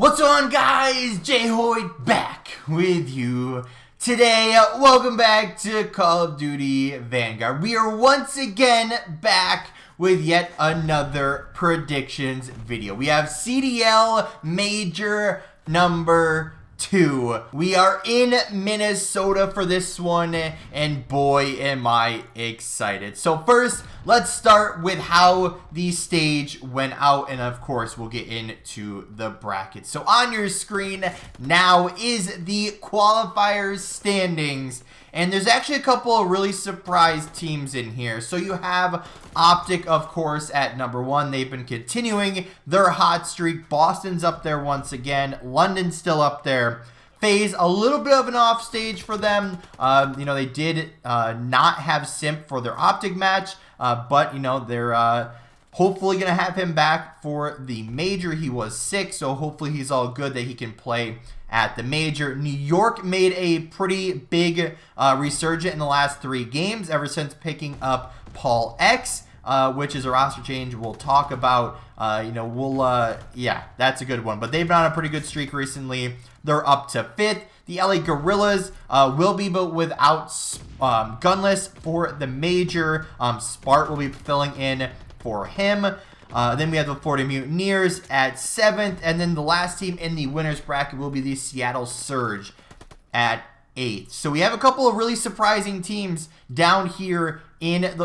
What's on, guys? J-Hoyd back with you today. Welcome back to Call of Duty Vanguard. We are once again back with yet another predictions video. We have CDL Major number 2. We are in Minnesota for this one, and boy am I excited. So first, let's start with how the stage went out, and of course we'll get into the brackets. So on your screen now is the qualifiers standings, and there's actually a couple of really surprised teams in here. So you have OpTic, of course, at number 1. They've been continuing their hot streak. Boston's up there once again. London's still up there. FaZe, a little bit of an off stage for them. They did not have Simp for their OpTic match, but, they're hopefully going to have him back for the Major. He was sick, so hopefully he's all good that he can play at the Major. New York made a pretty big resurgence in the last 3 games ever since picking up Paul X, which is a roster change we'll talk about. Yeah, that's a good one. But they've been on a pretty good streak recently. They're up to 5th. The LA Gorillas will be, but without Gunless for the Major. Spart will be filling in for him. Then we have the Florida Mutineers at 7th. And then the last team in the winner's bracket will be the Seattle Surge at 8th. So we have a couple of really surprising teams down here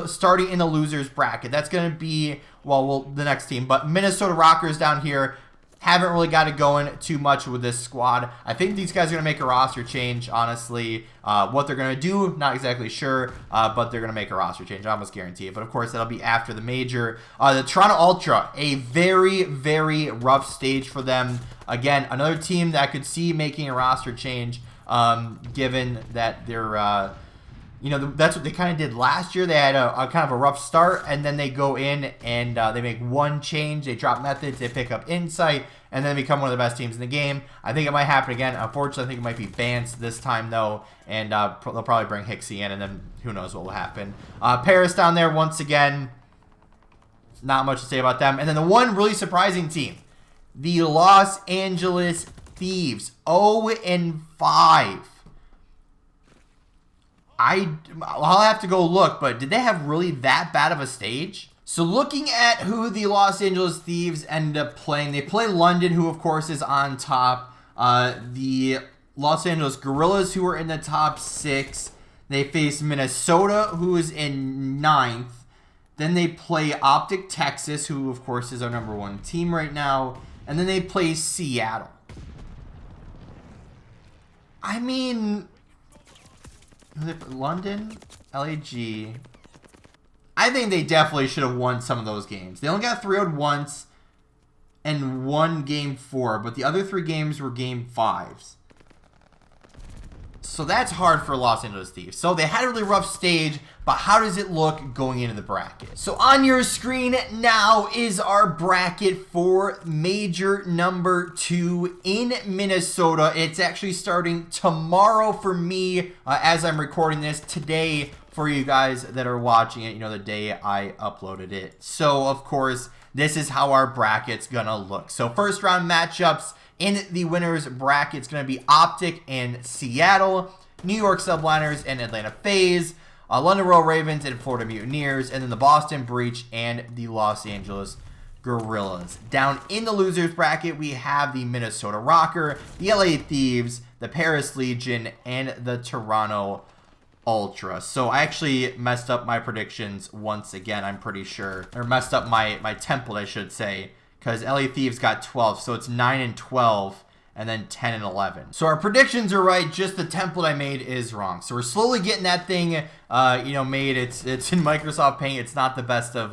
starting in the losers bracket. That's going to be, the next team. But Minnesota Rockers down here haven't really got it going too much with this squad. I think these guys are going to make a roster change, honestly. What they're going to do, not exactly sure, but they're going to make a roster change. I almost guarantee it. But, of course, that'll be after the Major. The Toronto Ultra, a very, very rough stage for them. Again, another team that I could see making a roster change, given that they're... that's what they kind of did last year. They had a kind of a rough start, and then they go in and they make one change. They drop methods, they pick up insight, and then become one of the best teams in the game. I think it might happen again. Unfortunately, I think it might be Vance this time, though, and they'll probably bring Hixie in, and then who knows what will happen. Paris down there, once again, not much to say about them. And then the one really surprising team, the Los Angeles Thieves, 0-5. I'll have to go look, but did they have really that bad of a stage? So looking at who the Los Angeles Thieves ended up playing, they play London, who of course is on top. The Los Angeles Gorillas, who are in the top 6. They face Minnesota, who is in 9th. Then they play OpTic Texas, who of course is our number 1 team right now. And then they play Seattle. I mean... London, LAG. I think they definitely should have won some of those games. They only got 3-0'd once and won game 4, but the other 3 games were game 5s. So that's hard for Los Angeles Thieves. So they had a really rough stage, but how does it look going into the bracket? So on your screen now is our bracket for Major number 2 in Minnesota. It's actually starting tomorrow for me as I'm recording this, today for you guys that are watching it, the day I uploaded it. So of course, this is how our bracket's gonna look. So first round matchups in the winners bracket, it's going to be OpTic and Seattle, New York Subliners and Atlanta FaZe, London Royal Ravens and Florida Mutineers, and then the Boston Breach and the Los Angeles Gorillas. Down in the losers bracket, we have the Minnesota Rocker, the LA Thieves, the Paris Legion, and the Toronto Ultra. So I actually messed up my predictions once again, I'm pretty sure. Or messed up my template, I should say. Because LA Thieves got 12, so it's 9 and 12, and then 10 and 11. So our predictions are right, just the template I made is wrong. So we're slowly getting that thing, made. It's in Microsoft Paint. It's not the best of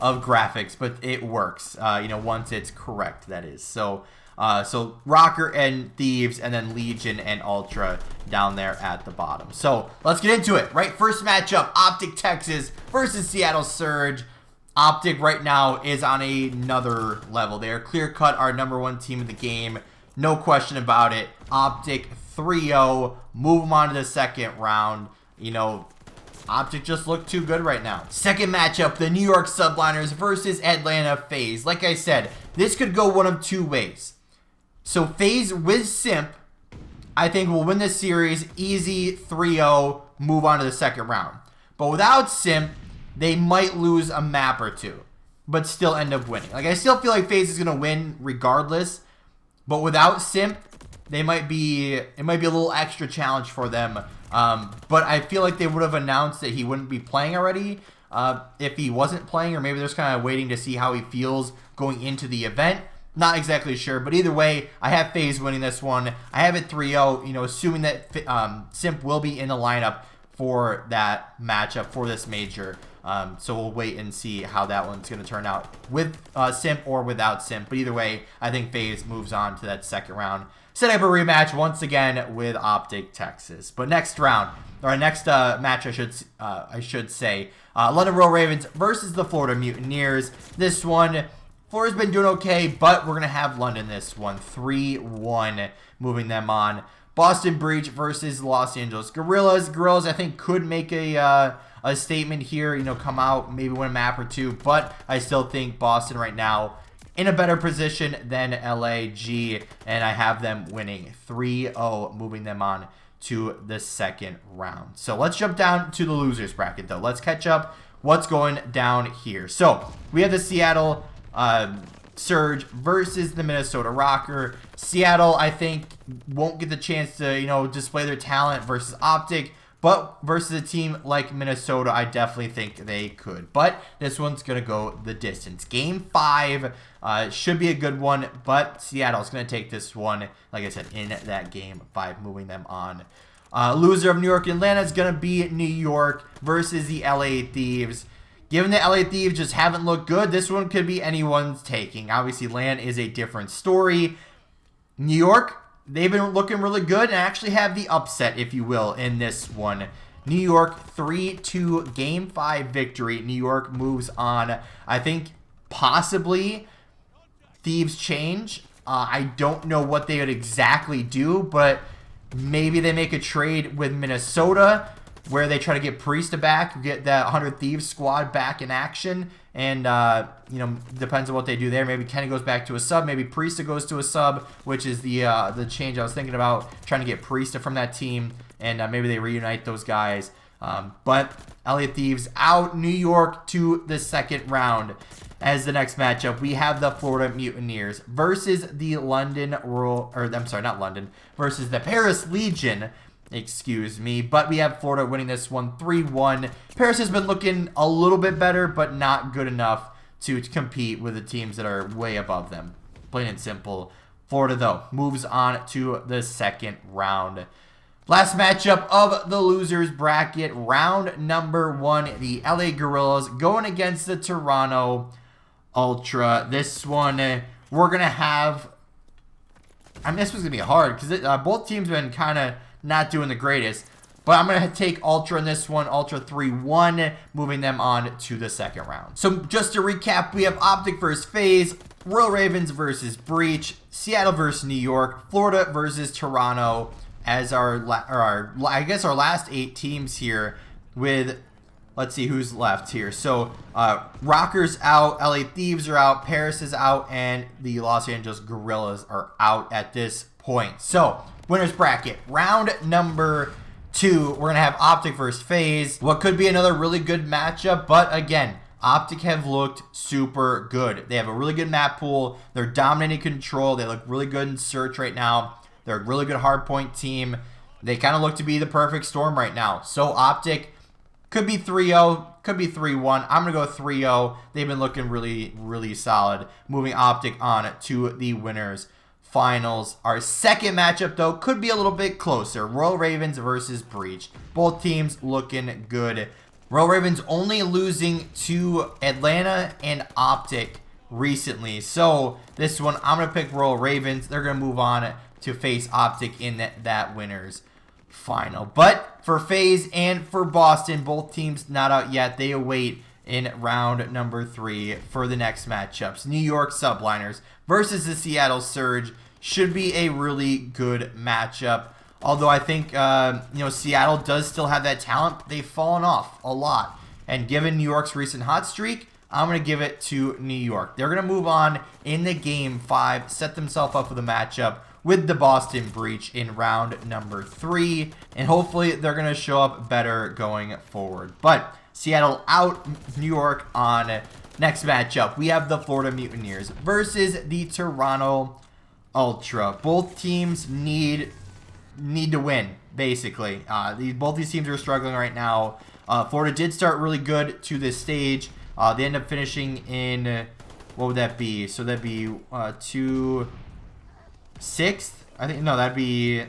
graphics, but it works. Once it's correct, that is. So Rocker and Thieves, and then Legion and Ultra down there at the bottom. So let's get into it. Right, first matchup: OpTic Texas versus Seattle Surge. OpTic right now is on another level. They are clear-cut our number 1 team of the game. No question about it. OpTic 3-0. Move them on to the second round. OpTic just look too good right now. Second matchup, the New York Subliners versus Atlanta FaZe. Like I said, this could go one of 2 ways. So FaZe with Simp, I think will win this series easy 3-0, move on to the second round. But without Simp, they might lose a map or two, but still end up winning. Like, I still feel like FaZe is going to win regardless, but without Simp, it might be a little extra challenge for them. But I feel like they would have announced that he wouldn't be playing already if he wasn't playing, or maybe they're just kind of waiting to see how he feels going into the event. Not exactly sure, but either way, I have FaZe winning this one. I have it 3-0, you know, assuming that Simp will be in the lineup for that matchup for this major. So we'll wait and see how that one's going to turn out with Simp or without Simp. But either way, I think FaZe moves on to that second round. Set up a rematch once again with OpTic Texas. But next round, or next match, I should say, London Royal Ravens versus the Florida Mutineers. This one, Florida's been doing okay, but we're going to have London this one. 3-1, moving them on. Boston Breach versus Los Angeles Gorillas. Gorillas, I think, could make a statement here, you know, come out, maybe win a map or two, but I still think Boston right now in a better position than LAG, and I have them winning 3-0, moving them on to the second round. So let's jump down to the losers bracket, though. Let's catch up what's going down here. So we have the Seattle Surge versus the Minnesota Rocker. Seattle, I think, won't get the chance to, you know, display their talent versus OpTic, but versus a team like Minnesota, I definitely think they could. But this one's going to go the distance. Game 5 should be a good one, but Seattle's going to take this one, like I said, in that Game 5, moving them on. Loser of New York and Atlanta is going to be New York versus the LA Thieves. Given that LA Thieves just haven't looked good, this one could be anyone's taking. Obviously, LAN is a different story. New York, they've been looking really good and actually have the upset, if you will, in this one. New York 3-2 Game 5 victory. New York moves on. I think possibly Thieves change. I don't know what they would exactly do, but maybe they make a trade with Minnesota where they try to get Priesta back, get that 100 Thieves squad back in action, and, you know, depends on what they do there. Maybe Kenny goes back to a sub, maybe Priesta goes to a sub, which is the change I was thinking about, trying to get Priesta from that team, and maybe they reunite those guys. But LA Thieves out, New York to the second round. As the next matchup, we have the Florida Mutineers versus the versus the Paris Legion. Excuse me, but we have Florida winning this one 3-1. Paris has been looking a little bit better, but not good enough to compete with the teams that are way above them. Plain and simple. Florida, though, moves on to the second round. Last matchup of the losers bracket, round number 1, the LA Gorillas going against the Toronto Ultra. This one, we're going to have, I mean, this was going to be hard because both teams have been kind of not doing the greatest, but I'm going to take Ultra in this one. Ultra 3-1, moving them on to the second round. So just to recap, we have OpTic versus FaZe, Royal Ravens versus Breach, Seattle versus New York, Florida versus Toronto as our last 8 teams here with, let's see who's left here. So Rockers out, LA Thieves are out, Paris is out, and the Los Angeles Gorillas are out at this point. So winners bracket, round number 2, we're going to have OpTic versus FaZe. What could be another really good matchup, but again, OpTic have looked super good. They have a really good map pool. They're dominating control. They look really good in search right now. They're a really good hardpoint team. They kind of look to be the perfect storm right now. So OpTic could be 3-0, could be 3-1. I'm going to go 3-0. They've been looking really, really solid. Moving OpTic on to the winners finals. Our second matchup, though, could be a little bit closer. Royal Ravens versus Breach. Both teams looking good. Royal Ravens only losing to Atlanta and OpTic recently. So this one, I'm going to pick Royal Ravens. They're going to move on to face OpTic in that winners final. But for FaZe and for Boston, both teams not out yet. They await in round number 3 for the next matchups. New York Subliners versus the Seattle Surge should be a really good matchup. Although I think Seattle does still have that talent, but they've fallen off a lot. And given New York's recent hot streak, I'm going to give it to New York. They're going to move on in the game 5, set themselves up with a matchup with the Boston Breach in round number 3, and hopefully they're going to show up better going forward. But Seattle out, New York on. Next matchup, we have the Florida Mutineers versus the Toronto Ultra. Both teams need to win, basically. Both these teams are struggling right now. Florida did start really good to this stage. They end up finishing in, what would that be? So that'd be 2-6th? I think, no, that'd be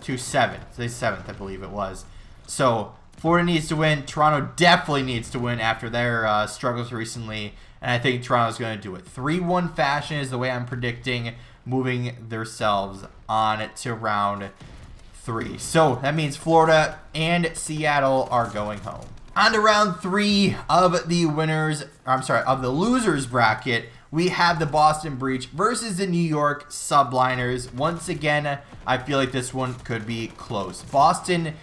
2-7th. So 7th, I believe it was. So Florida needs to win. Toronto definitely needs to win after their struggles recently. And I think Toronto's going to do it. 3-1 fashion is the way I'm predicting, moving themselves on to round 3. So that means Florida and Seattle are going home. On to round 3 of the of the losers bracket. We have the Boston Breach versus the New York Subliners. Once again, I feel like this one could be close. Boston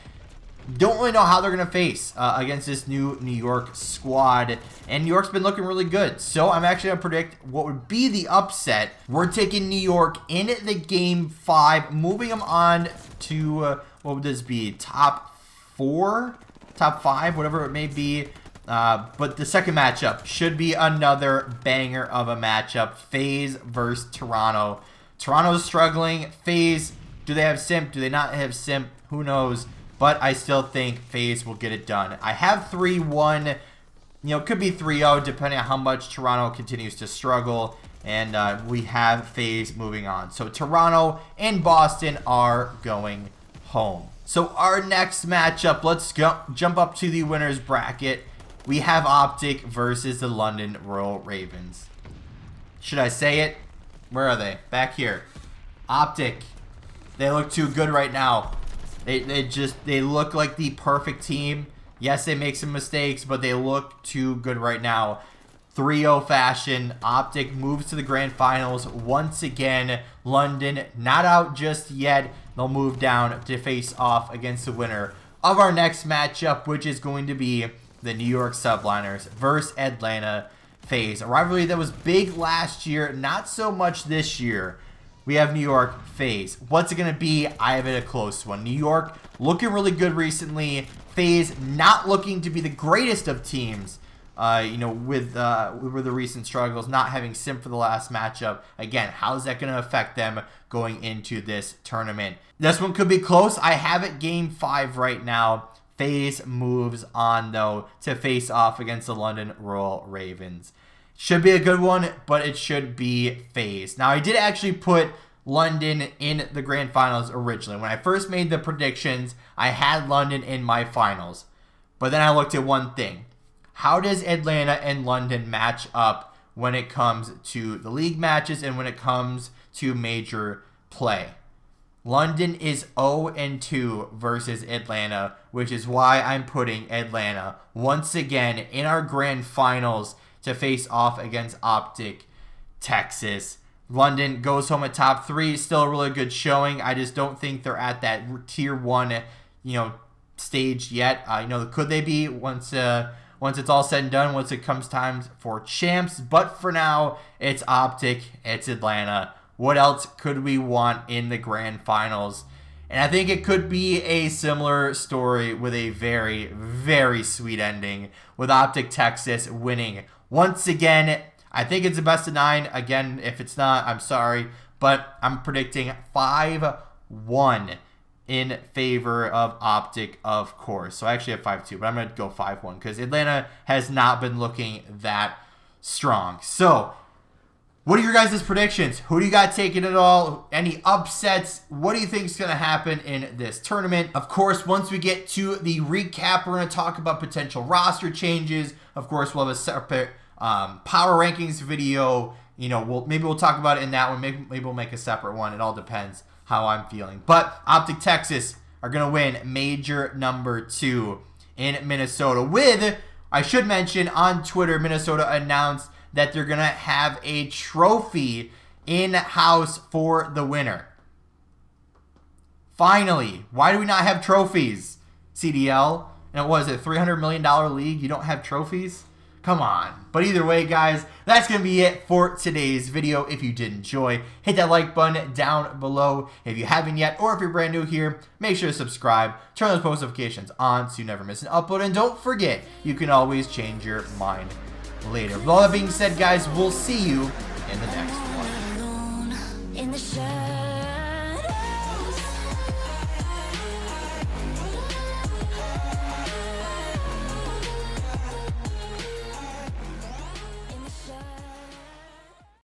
don't really know how they're going to face against this new New York squad. And New York's been looking really good. So I'm actually going to predict what would be the upset. We're taking New York in the game 5, moving them on to, what would this be, top 4? Top 5, whatever it may be. But the second matchup should be another banger of a matchup. FaZe versus Toronto. Toronto's struggling. FaZe, do they have Simp? Do they not have Simp? Who knows? But I still think FaZe will get it done. I have 3-1. You know, it could be 3-0 depending on how much Toronto continues to struggle. And we have FaZe moving on. So Toronto and Boston are going home. So our next matchup, let's jump up to the winners bracket. We have OpTic versus the London Royal Ravens. Should I say it? Where are they? Back here. OpTic. They look too good right now. They look like the perfect team. Yes, they make some mistakes, but they look too good right now. 3-0 fashion. OpTic moves to the grand finals once again. London not out just yet. They'll move down to face off against the winner of our next matchup, which is going to be the New York Subliners versus Atlanta FaZe. A rivalry that was big last year, not so much this year. We have New York FaZe. What's it going to be? I have it a close one. New York looking really good recently. FaZe not looking to be the greatest of teams. You know, with the recent struggles, not having Simp for the last matchup. Again, how is that going to affect them going into this tournament? This one could be close. I have it game 5 right now. FaZe moves on, though, to face off against the London Royal Ravens. Should be a good one, but it should be FaZe. Now, I did actually put London in the grand finals originally. When I first made the predictions, I had London in my finals. But then I looked at one thing. How does Atlanta and London match up when it comes to the league matches and when it comes to major play? London is 0-2 versus Atlanta, which is why I'm putting Atlanta once again in our grand finals to face off against OpTic Texas. London goes home at top 3, still a really good showing. I just don't think they're at that tier 1, stage yet. Could they be once it's all said and done, once it comes time for champs? But for now, it's OpTic, it's Atlanta. What else could we want in the grand finals? And I think it could be a similar story with a very, very sweet ending with OpTic Texas winning. Once again, I think it's a best of 9. Again, if it's not, I'm sorry. But I'm predicting 5-1 in favor of OpTic, of course. So I actually have 5-2, but I'm going to go 5-1 because Atlanta has not been looking that strong. So what are your guys' predictions? Who do you got taking it all? Any upsets? What do you think is going to happen in this tournament? Of course, once we get to the recap, we're going to talk about potential roster changes. Of course, we'll have a separate power rankings video. Maybe we'll talk about it in that one. Maybe we'll make a separate one. It all depends how I'm feeling. But OpTic Texas are going to win major number 2 in Minnesota with, I should mention, on Twitter, Minnesota announced that they're going to have a trophy in-house for the winner. Finally, why do we not have trophies, CDL? And it was a $300 million league. You don't have trophies? Come on. But either way, guys, that's going to be it for today's video. If you did enjoy, hit that like button down below. If you haven't yet, or if you're brand new here, make sure to subscribe. Turn those post notifications on so you never miss an upload. And don't forget, you can always change your mind later. With all that being said, guys, we'll see you